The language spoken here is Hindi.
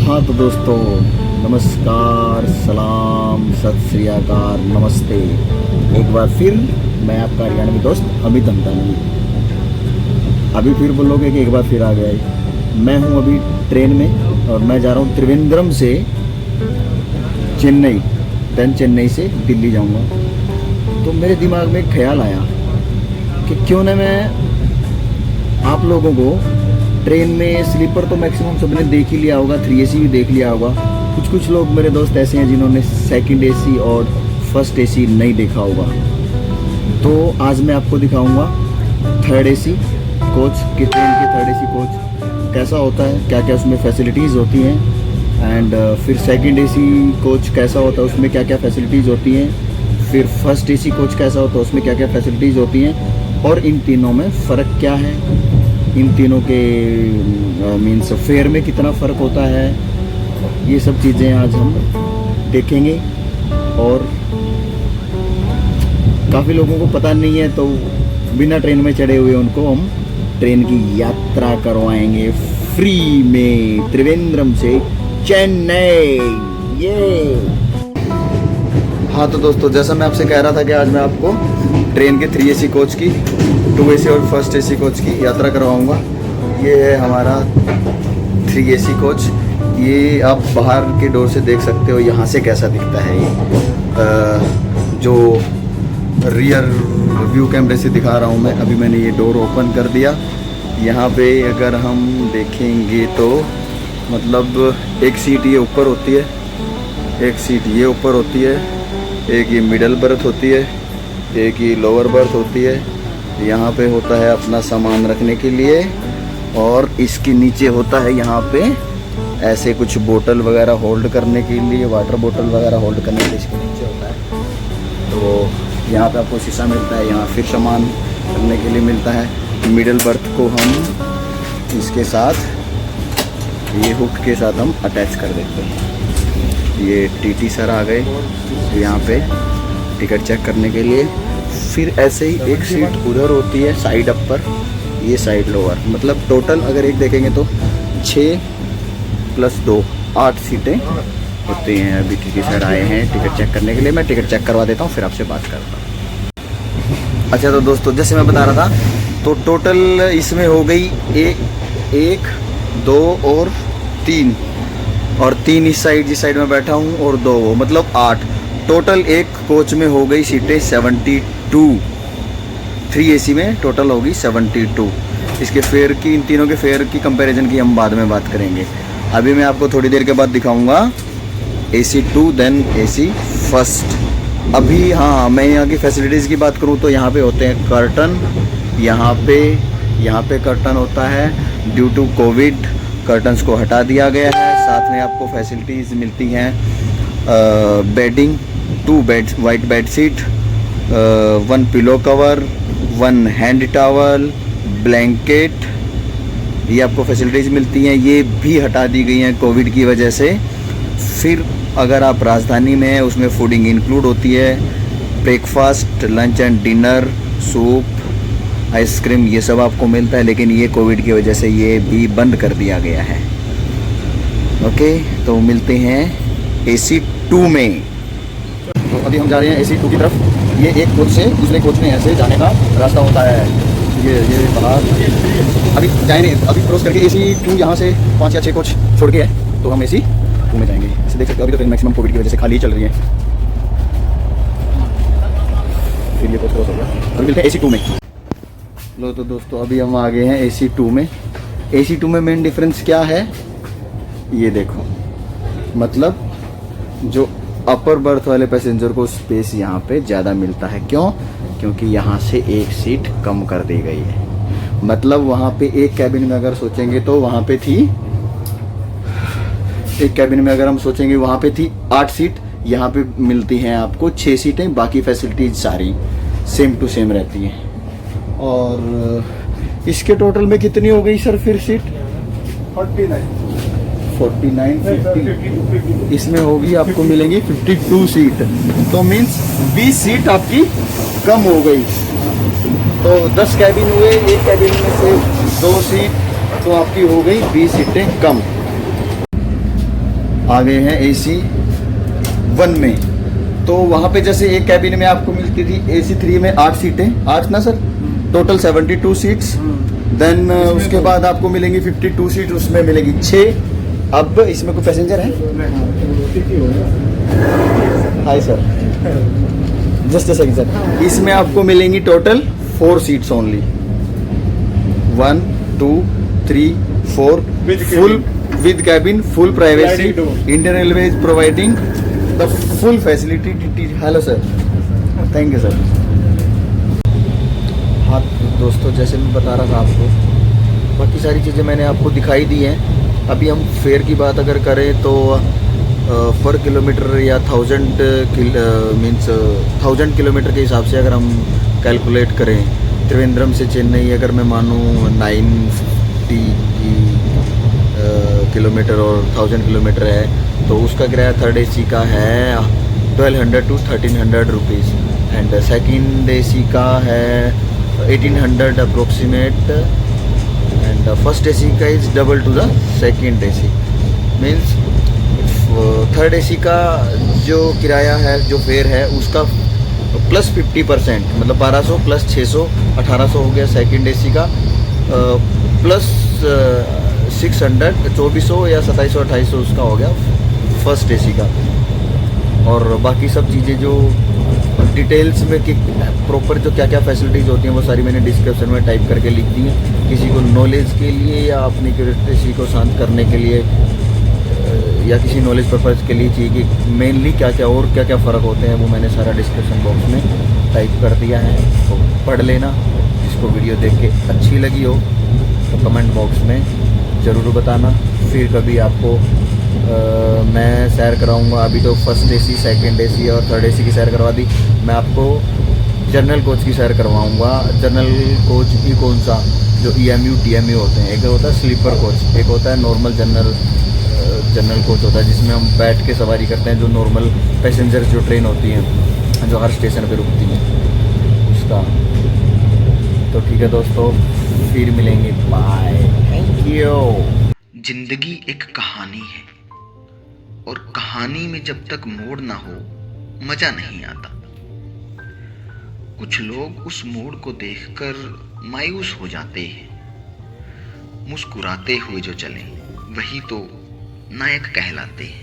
हाँ तो दोस्तों, नमस्कार, सलाम, सत श्री अकाल, नमस्ते। एक बार फिर मैं आपका हरियाणवी दोस्त अमित अंतानी। अभी फिर बोलोगे कि एक बार फिर आ गया है। मैं हूँ अभी ट्रेन में और मैं जा रहा हूँ त्रिवेंद्रम से चेन्नई, देन चेन्नई से दिल्ली जाऊँगा। तो मेरे दिमाग में एक ख्याल आया कि क्यों ना मैं आप लोगों को ट्रेन में स्लीपर तो मैक्सिमम सबने देख ही लिया होगा, 3AC भी देख लिया होगा। कुछ लोग मेरे दोस्त ऐसे हैं जिन्होंने सेकंड AC और फर्स्ट AC नहीं देखा होगा। तो आज मैं आपको दिखाऊंगा थर्ड AC कोच की, ट्रेन की थर्ड AC कोच कैसा होता है, क्या क्या उसमें फैसिलिटीज़ होती हैं, एंड फिर सेकंड AC कोच कैसा होता है, उसमें क्या क्या फैसिलिटीज़ होती हैं, फिर फर्स्ट AC कोच कैसा होता है, उसमें क्या क्या फैसिलिटीज़ होती हैं, और इन तीनों में फ़र्क क्या है, इन तीनों के मीन्स फेयर में कितना फ़र्क होता है। ये सब चीज़ें आज हम देखेंगे। और काफ़ी लोगों को पता नहीं है, तो बिना ट्रेन में चढ़े हुए उनको हम ट्रेन की यात्रा करवाएंगे फ्री में त्रिवेंद्रम से चेन्नई। ये हाँ तो दोस्तों, जैसा मैं आपसे कह रहा था कि आज मैं आपको ट्रेन के 3AC कोच की, 2AC और फर्स्ट AC कोच की यात्रा करवाऊंगा। ये है हमारा 3AC कोच। ये आप बाहर के डोर से देख सकते हो, यहाँ से कैसा दिखता है ये। जो रियर व्यू कैमरे से दिखा रहा हूँ मैं, अभी मैंने ये डोर ओपन कर दिया। यहाँ पे अगर हम देखेंगे तो मतलब एक सीट ये ऊपर होती है, एक सीट ये ऊपर होती है, एक ये मिडल बर्थ होती है, एक ये लोअर बर्थ होती है। यहाँ पे होता है अपना सामान रखने के लिए, और इसके नीचे होता है यहाँ पे ऐसे कुछ बोतल वगैरह होल्ड करने के लिए, वाटर बोतल वगैरह होल्ड करने के लिए इसके नीचे होता है। तो यहाँ पे आपको शीशा मिलता है, यहाँ फिर सामान रखने के लिए मिलता है। मिडल बर्थ को हम इसके साथ, ये हुक के साथ हम अटैच कर देते हैं। ये TT सर आ गए यहाँ पे टिकट चेक करने के लिए। फिर ऐसे ही एक सीट उधर होती है साइड अपर, ये साइड लोअर, मतलब टोटल अगर एक देखेंगे तो 6 + 2 8 सीटें होती हैं। अभी TT सर आए हैं टिकट चेक करने के लिए। मैं टिकट चेक करवा देता हूँ, फिर आपसे बात करता हूँ। अच्छा तो दोस्तों, जैसे मैं बता रहा था, तो टोटल इसमें हो गई 1 2 और 3, और 3 इस साइड जिस साइड में बैठा हूँ, और 2 वो, मतलब 8 टोटल। एक कोच में हो गई सीटें 72, 3AC में टोटल होगी 72। इसके फेयर की, इन तीनों के फेयर की कंपैरिजन की हम बाद में बात करेंगे। अभी मैं आपको थोड़ी देर के बाद दिखाऊंगा AC 2 देन AC फर्स्ट। अभी हाँ, मैं यहाँ की फैसिलिटीज़ की बात करूँ तो यहाँ पे होते हैं कर्टन, यहाँ पे कर्टन होता है। ड्यू टू कोविड कर्टन्स को हटा दिया गया है। साथ में आपको फैसिलिटीज़ मिलती हैं bedding, 2 beds, white bed sheet, 1 pillow cover, 1 hand towel, blanket, ये आपको फैसिलिटीज़ मिलती हैं। ये भी हटा दी गई हैं कोविड की वजह से। फिर अगर आप राजधानी में हैं, उसमें फूडिंग इंक्लूड होती है, breakfast, lunch and dinner, soup, ice cream, ये सब आपको मिलता है। लेकिन ये कोविड की वजह से ये भी बंद कर दिया गया है। ओके, तो मिलते हैं AC 2 में। तो अभी हम जा रहे हैं AC 2 की तरफ। ये एक कोच से दूसरे कोच में ऐसे जाने का रास्ता होता है। ये बाहर अभी जाएंगे, अभी क्रॉस करके AC 2 यहाँ से 5 या 6 कोच छोड़ के है, तो हम AC 2 में जाएंगे। इसे देख सकते हो, अभी तो ट्रेन मैक्सिमम कोविड की वजह से खाली ही चल रही है। फिर ये कोच क्रॉस हो गया, अभी मिलते हैं AC 2 में। लो तो दोस्तों, अभी हम आ गए हैं AC 2 में। AC 2 में मेन डिफरेंस क्या है, ये देखो, मतलब जो अपर बर्थ वाले पैसेंजर को स्पेस यहाँ पे ज़्यादा मिलता है। क्यों? क्योंकि यहाँ से एक सीट कम कर दी गई है। मतलब वहाँ पे एक कैबिन में अगर सोचेंगे तो वहाँ पे थी, एक कैबिन में अगर हम सोचेंगे वहाँ पे थी 8 सीट, यहाँ पे मिलती हैं आपको 6 सीटें। बाकी फैसिलिटीज सारी सेम टू सेम रहती हैं। और इसके टोटल में कितनी हो गई सर फिर सीट? 49, 50, इसमें होगी आपको मिलेंगी 52 सीट। तो मीन्स 20 सीट आपकी कम हो गई। तो 10 कैबिन हुए, एक कैबिन में से 2 सीट, तो आपकी हो गई 20 सीटें कम। आ गए हैं AC 1 में। तो वहाँ पे जैसे एक कैबिन में आपको मिलती थी AC 3 में 8 सीटें, 8 ना सर, टोटल 72 सीट्स। देन उसके बाद आपको मिलेंगी 52 सीट, उसमें मिलेगी 6। अब इसमें कोई पैसेंजर है? Hi sir, just a second sir. इसमें आपको मिलेंगी total 4 seats only, 1 2 3 4, full with cabin, full privacy. Indian railway is providing the full facility. Hello sir, thank you sir. हाँ दोस्तों, जैसे मैं बता रहा था आपको, बाकी सारी चीज़ें मैंने आपको दिखाई दी हैं। अभी हम फेयर की बात अगर करें तो पर किलोमीटर या 1000 किलोमीटर के हिसाब से अगर हम कैलकुलेट करें, त्रिवेंद्रम से चेन्नई अगर मैं मानूँ 950 किलोमीटर और 1000 किलोमीटर है, तो उसका किराया थर्ड AC का है 1200 to 1300 rupees, and second AC का है 1800 अप्रोक्सीमेट, एंड फर्स्ट AC का is double two the second AC। Means third AC का जो किराया है, जो फेयर है, उसका प्लस 50%, मतलब 1200 प्लस 600 1800 हो गया सेकेंड AC का, प्लस 600 2400 या 2700 2800 उसका हो गया फर्स्ट AC का। और बाकी सब चीज़ें जो डिटेल्स में कि प्रॉपर जो क्या क्या फैसिलिटीज़ होती हैं वो सारी मैंने डिस्क्रिप्शन में टाइप करके लिख दी हैं, किसी को नॉलेज के लिए या अपनी क्यूरियोसिटी को शांत करने के लिए या किसी नॉलेज पर्पज़ के लिए चाहिए कि मेनली क्या क्या और क्या क्या फ़र्क होते हैं, वो मैंने सारा डिस्क्रिप्शन बॉक्स में टाइप कर दिया है, तो पढ़ लेना। जिसको वीडियो देख के अच्छी लगी हो तो कमेंट बॉक्स में ज़रूर बताना। फिर कभी आपको मैं सैर कराऊंगा। अभी तो फर्स्ट AC, सेकंड AC और थर्ड AC की सैर करवा दी, मैं आपको जनरल कोच की सैर करवाऊंगा। जनरल कोच भी कौन सा, जो EMU DMU होते हैं, एक होता है स्लीपर कोच, एक होता है नॉर्मल जनरल कोच होता है जिसमें हम बैठ के सवारी करते हैं, जो नॉर्मल पैसेंजर जो ट्रेन होती हैं जो हर स्टेशन पे रुकती हैं उसका। तो ठीक है दोस्तों, फिर मिलेंगे, बाय, थैंक यू। जिंदगी एक कहानी है और कहानी में जब तक मोड़ ना हो मजा नहीं आता। कुछ लोग उस मोड़ को देखकर मायूस हो जाते हैं। मुस्कुराते हुए जो चले वही तो नायक कहलाते हैं।